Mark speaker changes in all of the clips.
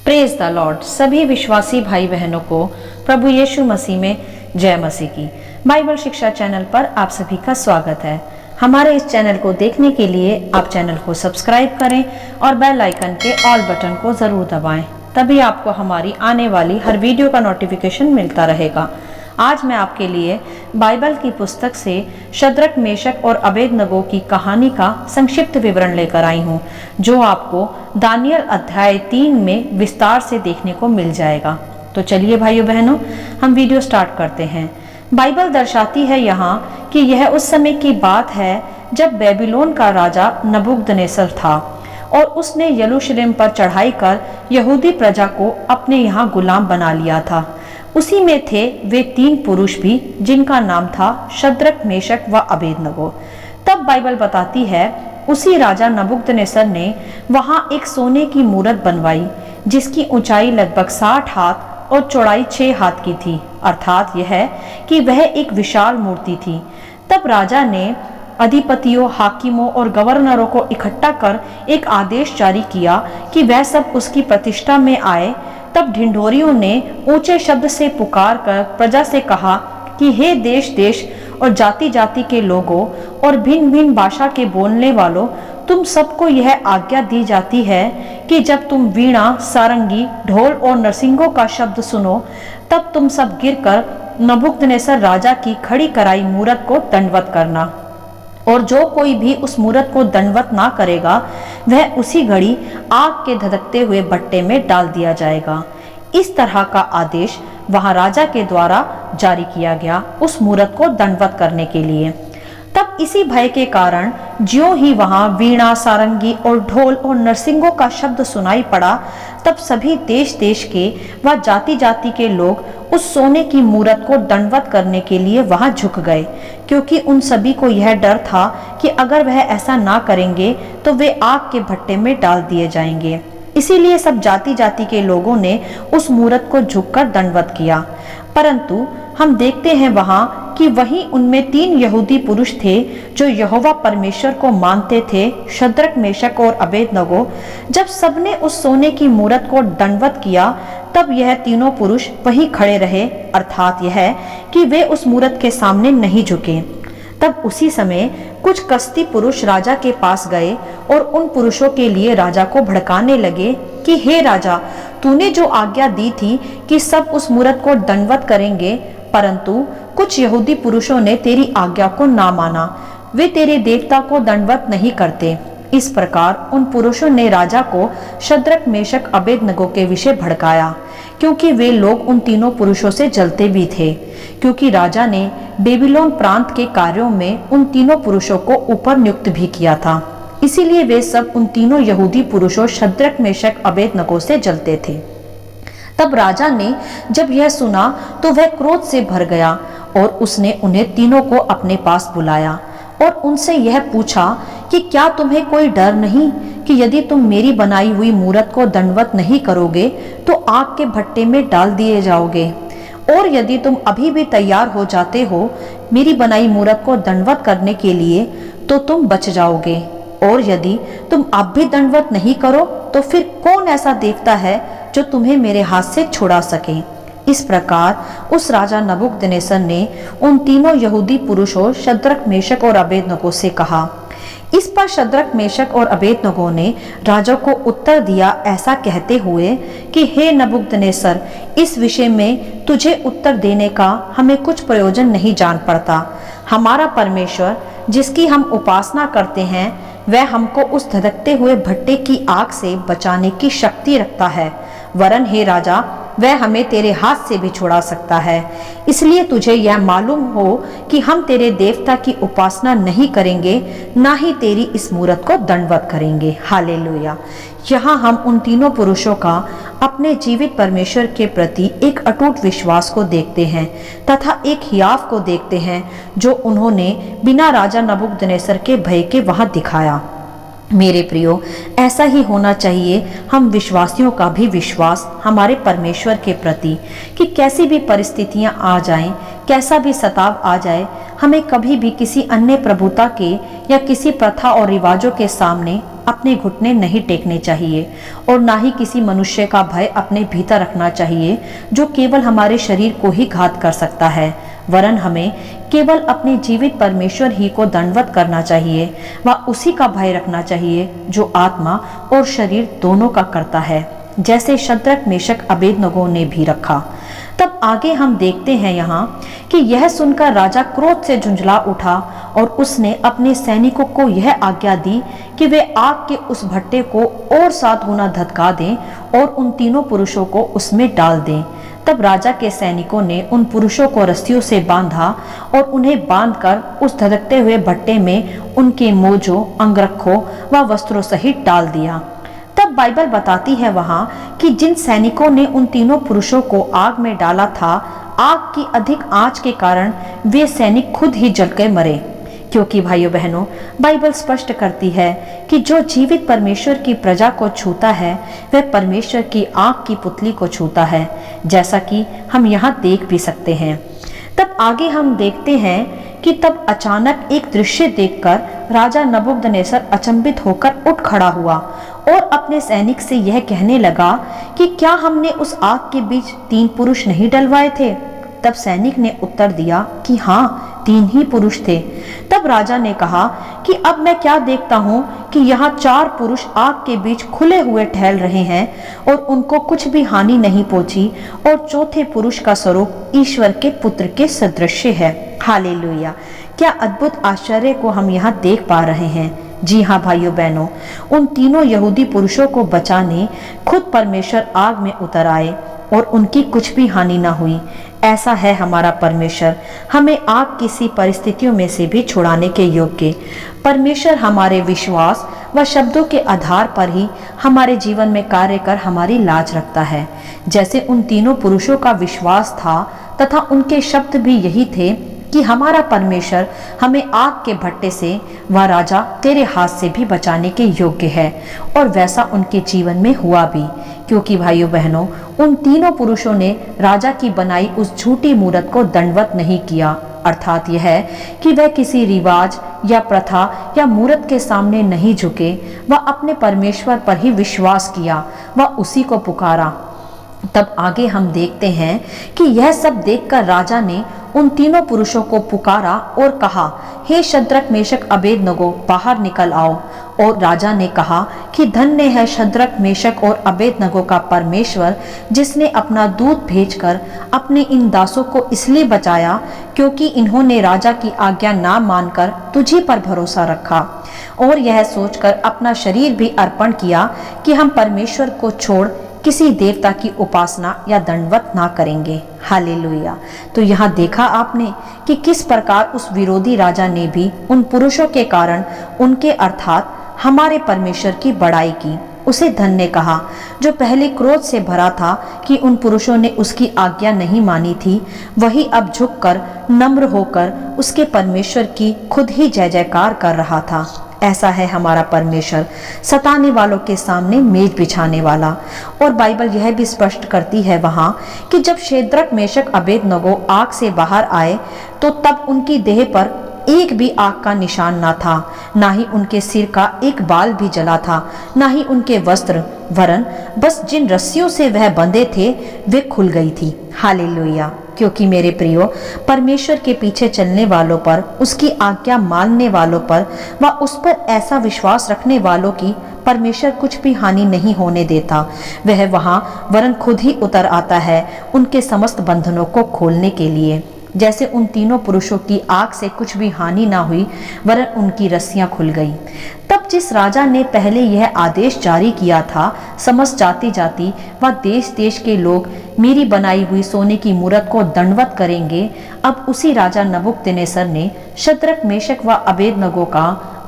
Speaker 1: Praise the Lord. सभी विश्वासी भाई बहनों को प्रभु यीशु मसीह में जय मसीह की। बाइबल शिक्षा चैनल पर आप सभी का स्वागत है। हमारे इस चैनल को देखने के लिए आप चैनल को सब्सक्राइब करें और बेल आइकन के ऑल बटन को जरूर दबाएं, तभी आपको हमारी आने वाली हर वीडियो का नोटिफिकेशन मिलता रहेगा। आज मैं आपके लिए बाइबल की पुस्तक से शद्रक, मेशक और अबेदनगो की कहानी का संक्षिप्त विवरण लेकर आई हूँ, जो आपको दानियल अध्याय 3 में विस्तार से देखने को मिल जाएगा। तो चलिए भाइयों बहनों, हम वीडियो स्टार्ट करते हैं। बाइबल दर्शाती है यहाँ कि यह उस समय की बात है जब बेबीलोन का राजा नबूकदनेस्सर था और उसने यरूशलेम पर चढ़ाई कर यहूदी प्रजा को अपने यहाँ गुलाम बना लिया था। उसी में थे वे 3 पुरुष भी, जिनका नाम था शद्रक, मेशक व अबेदनगो। तब बाइबल बताती है उसी राजा नबूकदनेस्सर ने वहाँ एक सोने की मूरत बनवाई, जिसकी ऊंचाई लगभग 60 हाथ और चौड़ाई 6 हाथ की थी, अर्थात यह कि वह एक विशाल मूर्ति थी। तब राजा ने अधिपतियों, हाकिमों और गवर्नरों को इकट्ठा कर एक आदेश जारी किया कि वह सब उसकी प्रतिष्ठा में आए। तब ढिंढोरियों ने ऊंचे शब्द से पुकार कर प्रजा से कहा कि हे देश देश और जाति जाति के लोगों और भिन्न भिन्न भाषा के बोलने वालों, तुम सबको यह आज्ञा दी जाती है कि जब तुम वीणा, सारंगी, ढोल और नरसिंगों का शब्द सुनो, तब तुम सब गिरकर नबूकदनेस्सर राजा की खड़ी कराई मूरत को दंडवत करना, और जो कोई भी उस मूरत को दंडवत ना करेगा वह उसी घड़ी आग के धधकते हुए भट्टे में डाल दिया जाएगा। इस तरह का आदेश वहां राजा के द्वारा जारी किया गया उस मूरत को दंडवत करने के लिए। तब इसी भय के कारण ज्यों ही वहां वीणा, सारंगी और ढोल और नरसिंगों का शब्द सुनाई पड़ा, तब सभी देश देश के व जाति जाति के लोग उस सोने की मूरत को दंडवत करने के लिए वहां झुक गए, क्योंकि उन सभी को यह डर था कि अगर वह ऐसा ना करेंगे तो वे आग के भट्टे में डाल दिए जाएंगे। इसीलिए सब जाति जाति के लोगों ने उस मूरत को झुककर दंडवत किया। परंतु हम देखते हैं वहां कि वहीं उनमें 3 यहूदी पुरुष थे जो यहोवा परमेश्वर को मानते थे, शद्रक, मेशक और अबेदनगो। जब सबने उस सोने की मूरत को दंडवत किया, तब यह तीनों पुरुष वहीं खड़े रहे, अर्थात यह कि वे उस मूरत के सामने नहीं झुके। तब उसी समय कुछ कसदी पुरुष राजा के पास गए और उन पुरुषों के लिए राजा को भड़काने लगे कि हे राजा, तूने जो आज्ञा दी थी कि सब उस मूरत को दंडवत करेंगे, परंतु कुछ यहूदी पुरुषों ने तेरी आज्ञा को ना माना, वे तेरे देवता को दंडवत नहीं करते। इस प्रकार उन पुरुषों ने राजा को शद्रक, मेशक, अबेदनगो के विषय भड़काया, क्योंकि वे लोग उन तीनों पुरुषों से जलते भी थे, क्योंकि राजा ने बेबीलोन प्रांत के कार्यों में उन तीनों पुरुषों को ऊपर नियुक्त भी किया था। इसीलिए वे सब उन तीनों यहूदी पुरुषों शद्रक, मेशक, अबेदनगो से जलते थे। तब राजा ने जब यह सुना तो वह क्रोध से भर गया और उसने उन्हें तीनों को अपने पास बुलाया और उनसे यह पूछा कि क्या तुम्हें कोई डर नहीं कि यदि तुम मेरी बनाई हुई मूरत को दंडवत नहीं करोगे तो आग के भट्टे में डाल दिए जाओगे, और यदि तुम अभी भी तैयार हो जाते हो मेरी बनाई मूरत को दंडवत करने के लिए तो तुम बच जाओगे, और यदि तुम अब भी दंडवत नहीं करो तो फिर कौन ऐसा देवता है जो तुम्हें मेरे हाथ से छुड़ा सके। इस प्रकार उस राजा नबूकदनेस्सर ने उन तीनों यहूदी पुरुषों शद्रक, मेशक और अबेदनगो से कहा। इस पर शद्रक, मेशक और अबेदनगो ने राजा को उत्तर दिया ऐसा कहते हुए कि हे नबूकदनेस्सर, इस विषय में तुझे उत्तर देने का हमें कुछ प्रयोजन नहीं जान पड़ता। हमारा परमेश्वर जिसकी हम उपासना करते हैं वह हमको उस धधकते हुए भट्टे की आग से बचाने की शक्ति रखता है, वरन हे राजा, वह हमें तेरे हाथ से भी छुड़ा सकता है। इसलिए तुझे यह मालूम हो कि हम तेरे देवता की उपासना नहीं करेंगे, ना ही तेरी इस मूरत को दंडवत करेंगे। हालेलुया। यहाँ हम उन तीनों पुरुषों का अपने जीवित परमेश्वर के प्रति एक अटूट विश्वास को देखते हैं तथा एक हियाव को देखते हैं जो उन्होंने बिना राजा नबूकदनेस्सर के भय के वहां दिखाया। मेरे प्रियो, ऐसा ही होना चाहिए हम विश्वासियों का भी विश्वास हमारे परमेश्वर के प्रति कि कैसी भी परिस्थितियां आ जाएं, कैसा भी सताव आ जाए, हमें कभी भी किसी अन्य प्रभुता के या किसी प्रथा और रिवाजों के सामने अपने घुटने नहीं टेकने चाहिए और ना ही किसी मनुष्य का भय अपने भीतर रखना चाहिए, जो केवल हमारे शरीर को ही घात कर सकता है। वरन हमें केवल अपने जीवित परमेश्वर ही को दंडवत करना चाहिए व उसी का भय रखना चाहिए जो आत्मा और शरीर दोनों का करता है, जैसे शद्रक मेशक अबेदनगो ने भी रखा। तब आगे हम देखते हैं यहाँ कि यह सुनकर राजा क्रोध से झुंझला उठा और उसने अपने सैनिकों को यह आज्ञा दी कि वे आग के उस भट्टे को और 7 गुना धधका दें और उन तीनों पुरुषों को उसमें डाल दें। तब राजा के सैनिकों ने उन पुरुषों को रस्सियों से बांधा और उन्हें बांधकर उस धधकते हुए भट्टे में उनके मोजों, अंगरखों व वस्त्रों सहित डाल दिया। तब बाइबल बताती है वहां कि जिन सैनिकों ने उन तीनों पुरुषों को आग में डाला था, आग की अधिक आंच के कारण वे सैनिक खुद ही जलकर मरे। क्योंकि भाइयों बहनों, बाइबल स्पष्ट करती है कि जो जीवित परमेश्वर की प्रजा को छूता है वह परमेश्वर की आग की पुतली को छूता है, जैसा कि हम यहाँ देख भी सकते हैं। तब आगे हम देखते हैं कि तब अचानक एक दृश्य देखकर राजा नबूकदनेस्सर अचंभित होकर उठ खड़ा हुआ और अपने सैनिक से यह कहने लगा कि क्या हमने उस आग के बीच 3 पुरुष नहीं डलवाए थे? तब सैनिक ने उत्तर दिया कि हाँ, 3 ही पुरुष थे। तब राजा ने कहा कि अब मैं क्या देखता हूँ कि यहाँ 4 पुरुष आग के बीच खुले हुए टहल रहे हैं और उनको कुछ भी हानि नहीं पहुंची, और चौथे पुरुष का स्वरूप ईश्वर के पुत्र के सदृश है। हालेलुया! क्या अद्भुत आश्चर्य को हम यहाँ देख पा रहे हैं। जी हाँ भाइयों बहनों, उन तीनों यहूदी पुरुषों को बचाने खुद परमेश्वर आग में उतर आए और उनकी कुछ भी हानि ना हुई। ऐसा है हमारा परमेश्वर, हमें आग किसी परिस्थितियों में से भी छुड़ाने के योग्य। परमेश्वर हमारे विश्वास व शब्दों के आधार पर ही हमारे जीवन में कार्य कर हमारी लाज रखता है। जैसे उन तीनों पुरुषों का विश्वास था तथा उनके शब्द भी यही थे कि हमारा परमेश्वर हमें आग के भट्टे से व राजा तेरे हाथ से भी बचाने के योग्य है, और वैसा उनके जीवन में हुआ भी। क्योंकि भाइयों बहनों, उन तीनों पुरुषों ने राजा की बनाई उस झूठी मूरत को दंडवत नहीं किया, अर्थात यह है कि वह किसी रिवाज या प्रथा या मूरत के सामने नहीं झुके, वह अपने परमेश्वर पर ही विश्वास किया व उसी को पुकारा। तब आगे हम देखते हैं कि यह सब देखकर राजा ने उन तीनों पुरुषों को पुकारा और कहा, हे शद्रक मेशक अबेदनगो, बाहर निकल आओ। और राजा ने कहा कि धन्य है शद्रक मेशक और अबेदनगो का परमेश्वर, जिसने अपना दूत भेजकर अपने इन दासों को इसलिए बचाया क्योंकि इन्होंने राजा की आज्ञा ना मानकर तुझी पर भरोसा रखा और यह सोचकर अपना शरीर भी अर्पण किया कि हम परमेश्वर को छोड़ किसी देवता की उपासना या दंडवत ना करेंगे। हालेलुया! तो यहाँ देखा आपने कि किस प्रकार उस विरोधी राजा ने भी उन पुरुषों के कारण उनके अर्थात हमारे परमेश्वर की बड़ाई की, उसे धन्य कहा, जो पहले क्रोध से भरा था कि उन पुरुषों ने उसकी आज्ञा नहीं मानी थी, वही अब झुककर नम्र होकर उसके परमेश्वर की खुद ही जय जयकार कर रहा था। ऐसा है हमारा परमेश्वर, सताने वालों के सामने मेज बिछाने वाला। और बाइबल यह भी स्पष्ट करती है वहां कि जब शद्रक मेशक अबेदनगो आग से बाहर आए तो तब उनकी देह पर एक भी आग का निशान ना था, ना ही उनके सिर का एक बाल भी जला था, ना ही उनके वस्त्र, वरन बस जिन रस्सियों से वह बंधे थे वे खुल गई थी। हालेलुया! क्योंकि मेरे प्रियो, परमेश्वर के पीछे चलने वालों पर, उसकी आज्ञा मानने वालों पर व उस पर ऐसा विश्वास रखने वालों की परमेश्वर कुछ भी हानि नहीं होने देता। वह वहां वरन खुद ही उतर आता है उनके समस्त बंधनों को खोलने के लिए। जैसे उन तीनों पुरुषों की आग से कुछ भी हानि ना हुई, वरन उनकी रस्सियां खुल गई। तब जिस राजा ने पहले यह आदेश जारी किया था, समस्त जाति जाति व देश देश के लोग मेरी बनाई हुई सोने की मूरत को दंडवत करेंगे, अब उसी राजा नबूकदनेस्सर ने शद्रक मेशक व अबेदनगो का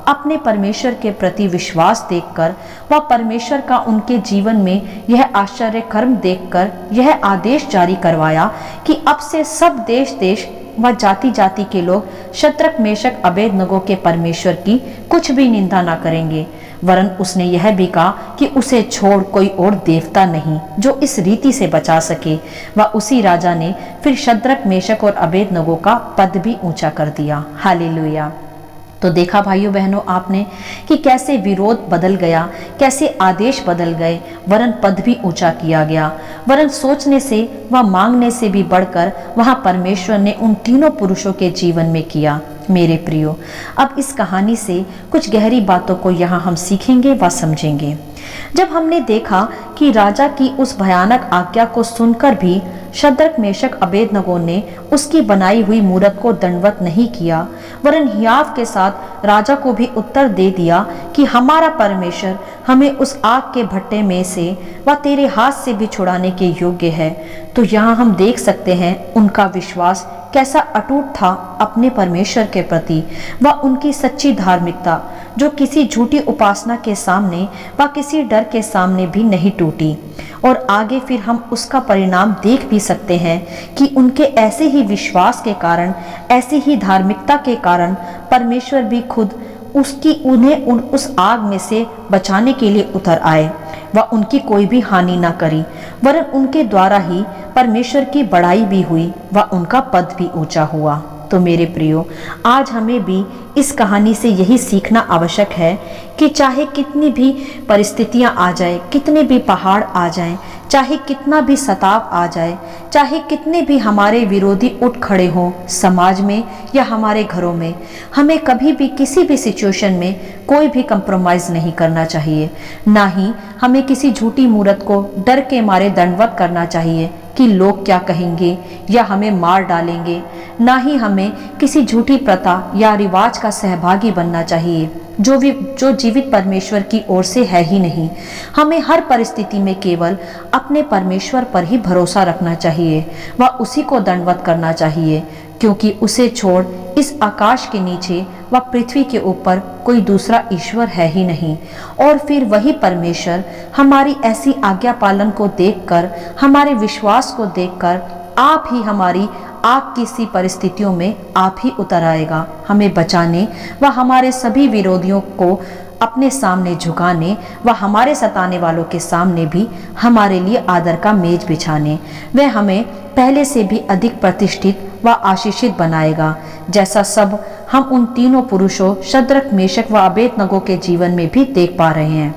Speaker 1: अपने परमेश्वर के प्रति विश्वास देखकर व परमेश्वर का उनके जीवन में यह आश्चर्य कर्म देखकर यह आदेश जारी करवाया कि अब से सब देश देश व जाति जाति के लोग शद्रक मेशक अबेदनगो के परमेश्वर की कुछ भी निंदा ना करेंगे। वरन उसने यह भी कहा कि उसे छोड़ कोई और देवता नहीं जो इस रीति से बचा सके। व उसी राजा ने फिर शद्रक मेशक और अबेदनगो का पद भी ऊंचा कर दिया। हालेलुया! तो देखा भाइयों बहनों आपने कि कैसे विरोध बदल गया, कैसे आदेश बदल गए, वरन पद भी ऊंचा किया गया, वरन सोचने से व मांगने से भी बढ़कर वहां परमेश्वर ने उन तीनों पुरुषों के जीवन में किया। मेरे प्रियो, अब इस कहानी से कुछ गहरी बातों को यहाँ हम सीखेंगे व समझेंगे। जब हमने देखा कि राजा की उस भयानक आज्ञा को सुनकर भी शद्रक मेशक अबेदनगो ने उसकी बनाई हुई मूरत को दंडवत नहीं किया, वरन हियाव के साथ राजा को भी उत्तर दे दिया कि हमारा परमेश्वर हमें उस आग के भट्टे में से व तेरे हाथ से भी छुड़ाने के योग्य है, तो यहाँ हम देख सकते हैं उनका विश्वास कैसा अटूट था अपने परमेश्वर के प्रति व उनकी सच्ची धार्मिकता, जो किसी झूठी उपासना के सामने व किसी डर के सामने भी नहीं टूटी। और आगे फिर हम उसका परिणाम देख भी सकते हैं कि उनके ऐसे ही विश्वास के कारण, ऐसी ही धार्मिकता के कारण परमेश्वर भी खुद उन्हें उस आग में से बचाने के लिए उतर आए व उनकी कोई भी हानि न करी, वरन उनके द्वारा ही परमेश्वर की बड़ाई भी हुई व उनका पद भी ऊंचा हुआ। तो मेरे प्रियो, आज हमें भी इस कहानी से यही सीखना आवश्यक है कि चाहे कितनी भी परिस्थितियां आ जाए, कितने भी पहाड़ आ जाएं, चाहे कितना भी सताव आ जाए, चाहे कितने भी हमारे विरोधी उठ खड़े हों समाज में या हमारे घरों में, हमें कभी भी किसी भी सिचुएशन में कोई भी कंप्रोमाइज़ नहीं करना चाहिए। ना ही हमें किसी झूठी मूरत को डर के मारे दंडवत करना चाहिए कि लोग क्या कहेंगे या हमें मार डालेंगे। ना ही हमें किसी झूठी प्रथा या रिवाज का सहभागी बनना चाहिए जो जीवित परमेश्वर की ओर से है ही नहीं। हमें हर परिस्थिति में केवल अपने परमेश्वर पर ही भरोसा रखना चाहिए व उसी को दंडवत करना चाहिए, क्योंकि उसे छोड़ इस आकाश के नीचे व पृथ्वी के ऊपर कोई दूसरा ईश्वर है ही नहीं। और फिर वही परमेश्वर हमारी ऐसी आज्ञा पालन को देखकर, हमारे विश्वास को देखकर आप ही हमारी आग की सी परिस्थितियों में आप ही उतर आएगा, हमें बचाने व हमारे सभी विरोधियों को अपने सामने झुकाने व हमारे सताने वालों के सामने भी हमारे लिए आदर का मेज बिछाने। वह हमें पहले से भी अधिक प्रतिष्ठित व आशीषित बनाएगा, जैसा सब हम उन तीनों पुरुषों शद्रक मेशक व अबेदनगो के जीवन में भी देख पा रहे हैं।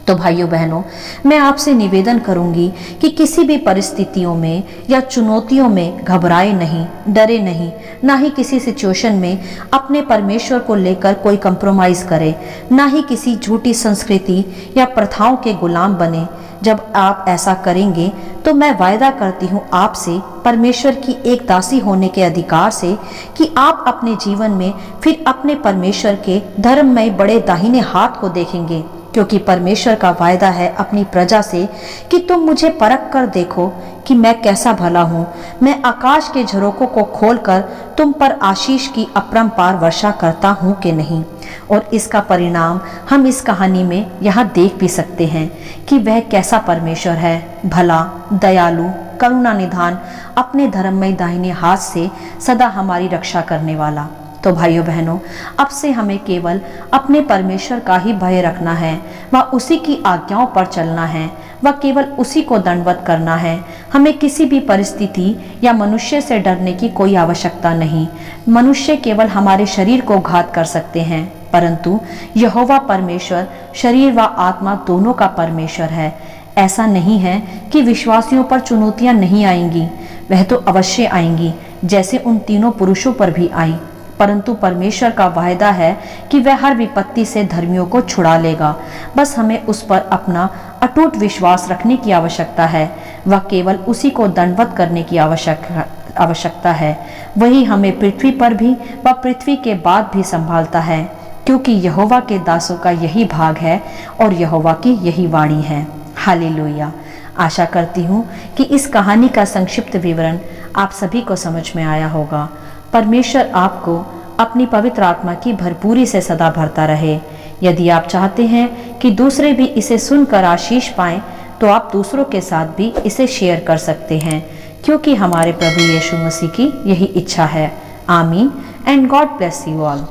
Speaker 1: तो भाइयों बहनों, मैं आपसे निवेदन करूंगी कि किसी भी परिस्थितियों में या चुनौतियों में घबराए नहीं, डरे नहीं, ना ही किसी सिचुएशन में अपने परमेश्वर को लेकर कोई कंप्रोमाइज़ करे, ना ही किसी झूठी संस्कृति या प्रथाओं के गुलाम बने। जब आप ऐसा करेंगे तो मैं वायदा करती हूँ आपसे परमेश्वर की एक दासी होने के अधिकार से कि आप अपने जीवन में फिर अपने परमेश्वर के धर्ममय बड़े दाहिने हाथ को देखेंगे, क्योंकि परमेश्वर का वायदा है अपनी प्रजा से कि तुम मुझे परख कर देखो कि मैं कैसा भला हूँ। मैं आकाश के झरोकों को खोलकर तुम पर आशीष की अपरंपार वर्षा करता हूँ कि नहीं। और इसका परिणाम हम इस कहानी में यहाँ देख भी सकते हैं कि वह कैसा परमेश्वर है, भला, दयालु, करुणा निधान, अपने धर्ममय दाहिने हाथ से सदा हमारी रक्षा करने वाला। तो भाइयों बहनों, अब से हमें केवल अपने परमेश्वर का ही भय रखना है व उसी की आज्ञाओं पर चलना है व केवल उसी को दंडवत करना है। हमें किसी भी परिस्थिति या मनुष्य से डरने की कोई आवश्यकता नहीं। मनुष्य केवल हमारे शरीर को घात कर सकते हैं, परंतु यहोवा परमेश्वर शरीर व आत्मा दोनों का परमेश्वर है। ऐसा नहीं है कि विश्वासियों पर चुनौतियां नहीं आएंगी, वह तो अवश्य आएंगी, जैसे उन तीनों पुरुषों पर भी आई। परंतु परमेश्वर का वायदा है कि वह हर विपत्ति से धर्मियों को छुड़ा लेगा। बस हमें उस पर अपना अटूट विश्वास रखने की आवश्यकता है व केवल उसी को दंडवत करने की आवश्यकता है। वही हमें पृथ्वी पर भी व पृथ्वी के बाद भी संभालता है, क्योंकि यहोवा के दासों का यही भाग है और यहोवा की यही वाणी है। हालेलुया। आशा करती हूँ कि इस कहानी का संक्षिप्त विवरण आप सभी को समझ में आया होगा। परमेश्वर आपको अपनी पवित्र आत्मा की भरपूरी से सदा भरता रहे। यदि आप चाहते हैं कि दूसरे भी इसे सुनकर आशीष पाएं, तो आप दूसरों के साथ भी इसे शेयर कर सकते हैं, क्योंकि हमारे प्रभु यीशु मसीह की यही इच्छा है। आमीन and God bless you all.